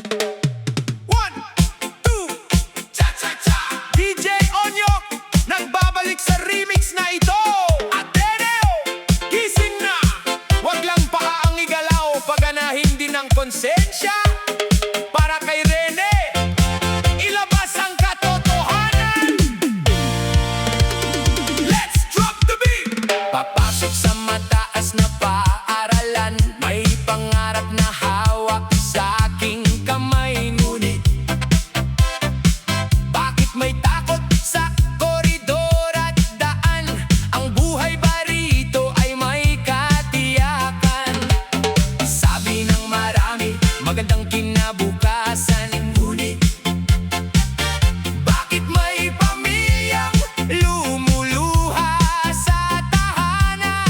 One, two, cha-cha-cha. DJ Onyok, nagbabalik sa remix na ito. Ateneo, gising na. Wag lang paa ang igalaw, paganahin din ang konsensya. Para kay Rene, ilabas ang katotohanan. Let's drop the beat. Papasok sa mataas na paaralan, may pangarap na hawak sa aking kamay. Ngunit bakit may takot sa koridor at daan? Ang buhay ba rito ay may katiyakan? Sabi ng marami, magandang kinabukasan. Ngunit bakit may pamilyang lumuluha sa tahanan?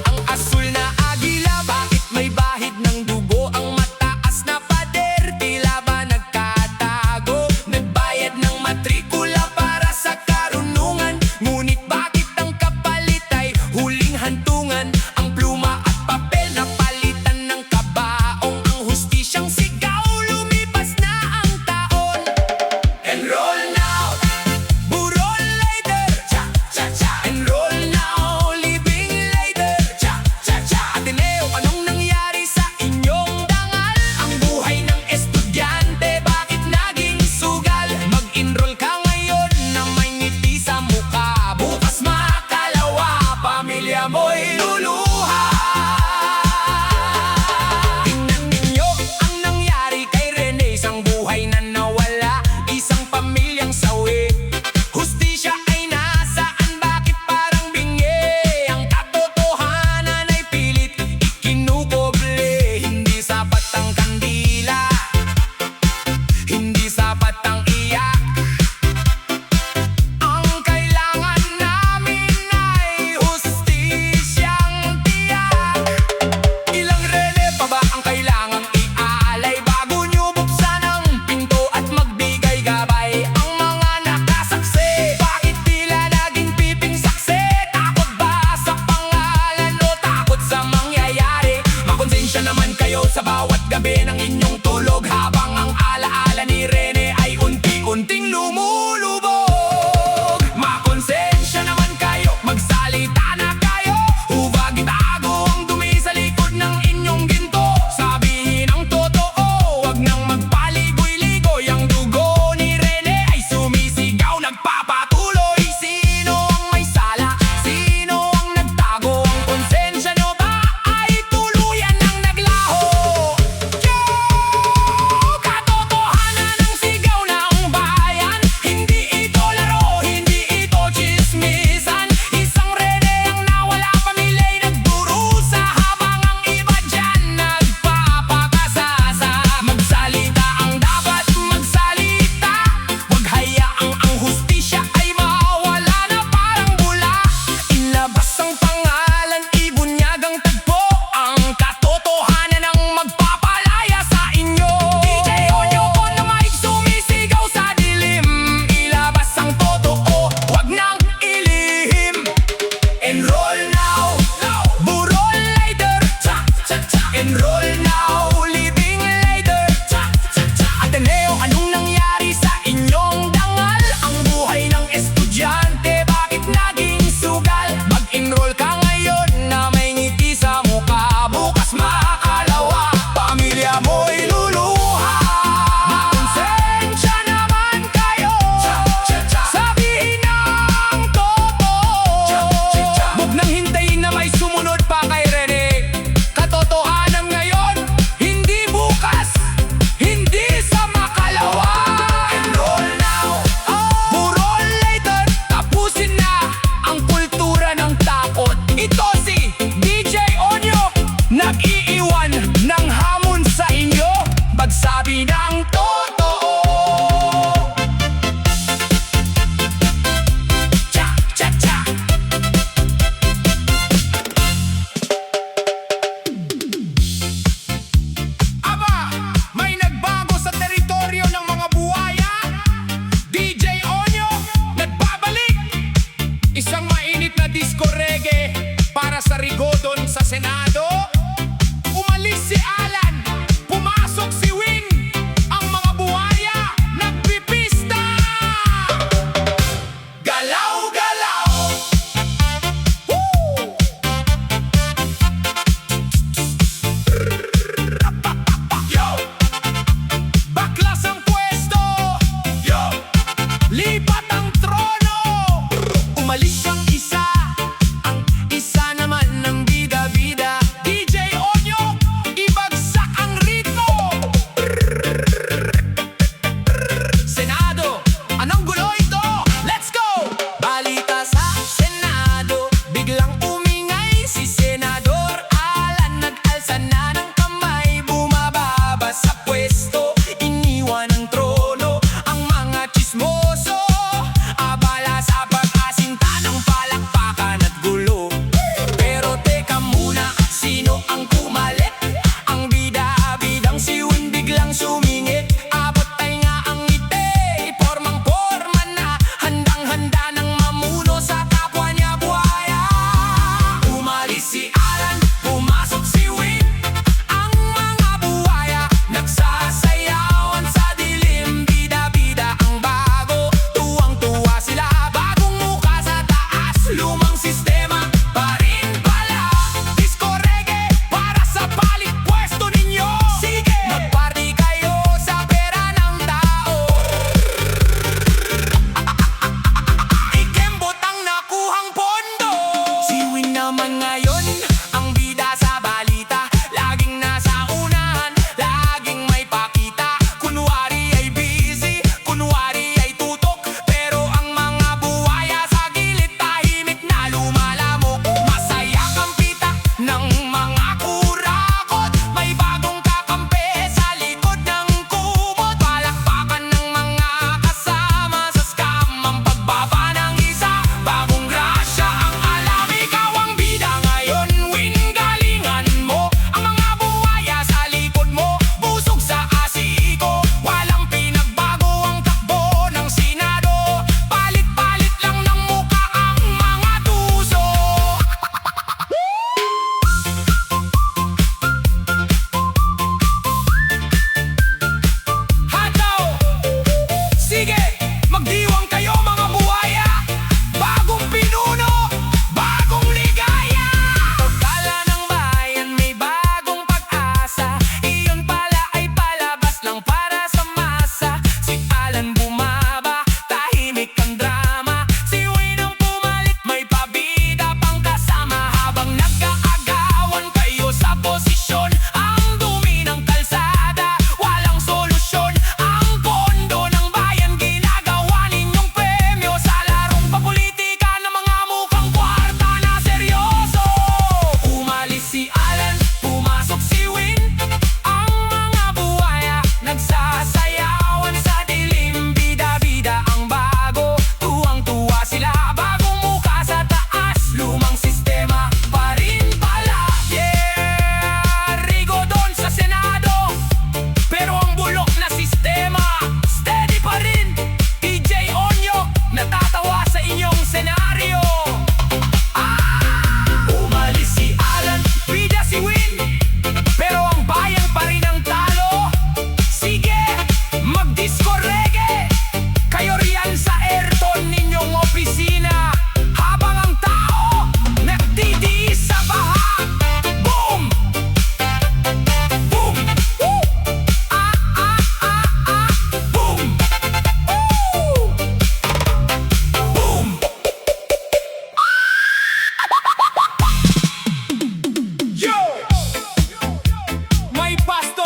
Ang asul na agila, bakit may bahid ng dugo? Ang mataas na pader, tila ba nagkatago? Nagbayad ng matrikula para sa karunungan, ngunit bakit ang kapalit ay huling hantungan? Ang pluma at papel na palitan ng kabaong, ang hustisyang sigaw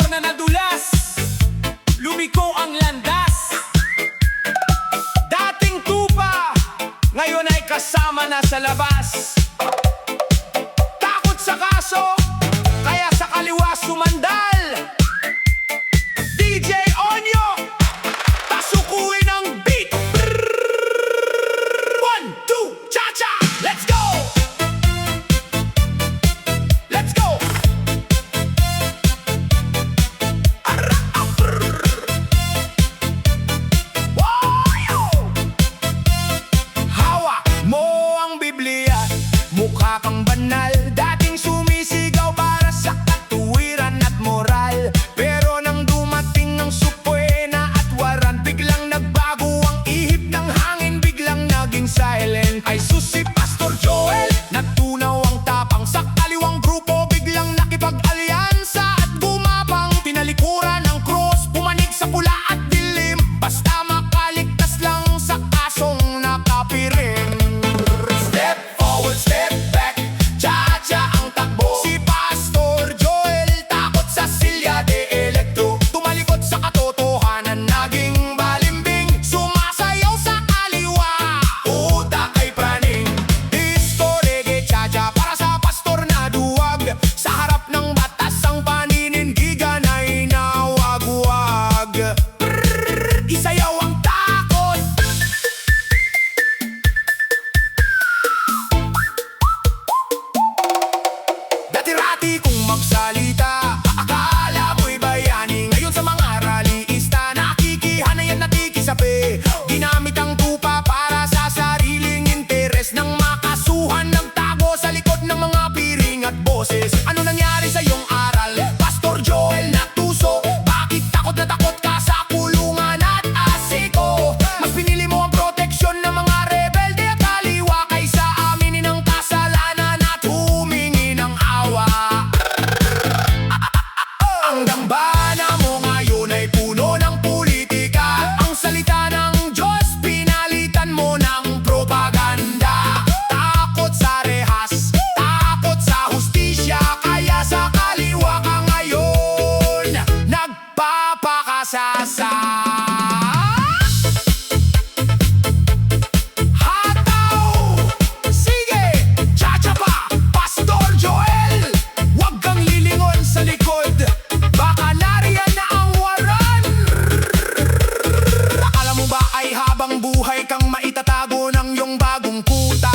na nadulas, lumiko ang landas. Dating tupa, ngayon ay kasama na sa labas. Takot sa kaso, kaya sa kaliwa sumandal. DJ Onyo, pasukuin ang beat. 1, 2, cha-cha, let's go! Let's go! Hawak mo ang Biblia, mukha kang banal. Dating sumisigaw para sa katuwiran at moral. Pero nang dumating ang Suprema at waran, biglang nagbago ang ihip ng hangin, biglang naging silent. Ay sus, si Pastor Joel, nagtunaw ang tapang. Sa kaliwang grupo, biglang nakipag-alyansa at gumapang. Tinalikuran ang cross, pumanig sa pula at dilim. Basta makaligtas lang sa kasong nakapiring. Step forward, step back, cha-cha ang takbo. Si Pastor Joel, takot sa Silya de Electro. Tumalikod sa katotohanan, naging balimbing. Sumasayaw sa kaliwa, utak ay praning. Disco, reggae, cha-cha para sa pastor na duwag. Sa harap ng batas ang paninindigan ay nawagwag. Isayaw ang takot. Dati-rati kung magsalita, akala mo'y bayani. Ngayon sa mga rallyista, nakikihanayan na tikisapi. Ginamit ang tupa para sa sariling interes. Nang makasuhan, nagtago sa likod ng mga piring at boses. Ano nangyari sa iyong aral, Pastor Joel Natuso? Bakit takot na takot ka sa kulungan at asiko? Mas pinili mo ang proteksyon ng mga rebelde at kaliwa kaysa aminin ang kasalanan at humingi ng awa. Ang dambana mo ngayon ay puno ng politika. Ang salita ng Diyos, pinalitan mo ng propaganda. Takot sa rehas, takot sa hustisya, kaya sa kaliwa ka ngayon nagpapakasasa. Hataw! Sige! Cha-cha pa! Pastor Joel! Huwag kang lilingon sa likod, baka nariyan na ang waran. Akala mo ba ay habang buhay kang maitatago ng iyong bagong kuta?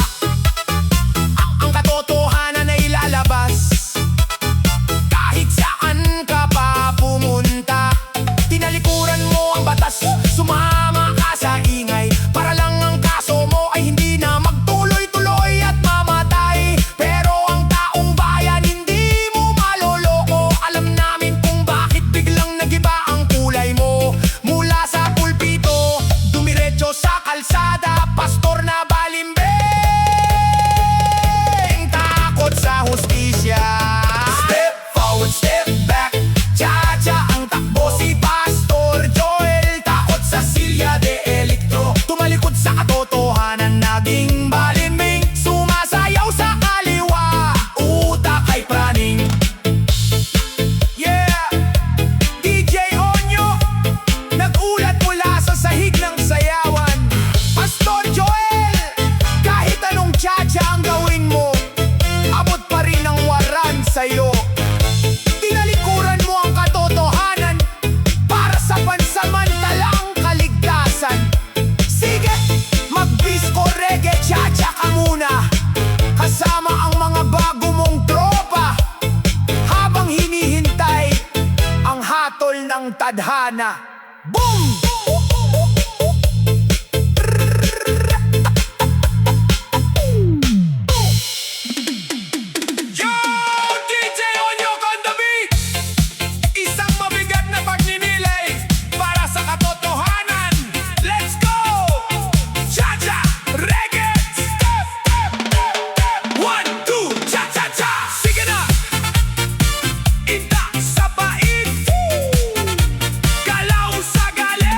Ang katotohanan ay lalabas kahit saan ka pa pumunta. Tinalikuran mo ang batas, sumama ka sa ingay, para lang ang kaso mo ay hindi na magtuloy-tuloy at mamatay. Pero ang taong bayan hindi mo maloloko. Alam namin kung bakit biglang nagiba ang kulay mo. Mula sa pulpito, dumiretso sa kalsada, pastor na balimbing. Takot sa hustisya. Step forward, step back, cha-cha ang takbo. Si Pastor Joel, takot sa Silya de Electro. Tumalikod sa katotohanan, naging balimbing. Sumasayaw sa kaliwa, utak ay praning. Yeah! DJ Onyo, nag-ulat mula sa sahig ng sayawan. Pastor Joel, kahit anong cha-cha ang gawin mo, abot pa rin ang waran sa'yo. Tinalikuran mo ang katotohanan para sa pansamantalang kaligtasan. Sige, mag-disco, reggae, cha-cha ka muna, kasama ang mga bago mong tropa, habang hinihintay ang hatol ng tadhana. Boom! Yo! DJ Onyo on the beat! Isang mabigat na pagninilay para sa katotohanan. Let's go! Cha-cha! Reggae! Step! 1, 2, cha-cha-cha! Sige na! Ita sa bait! Galaw sa galit!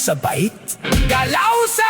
sa bait. Galaw sa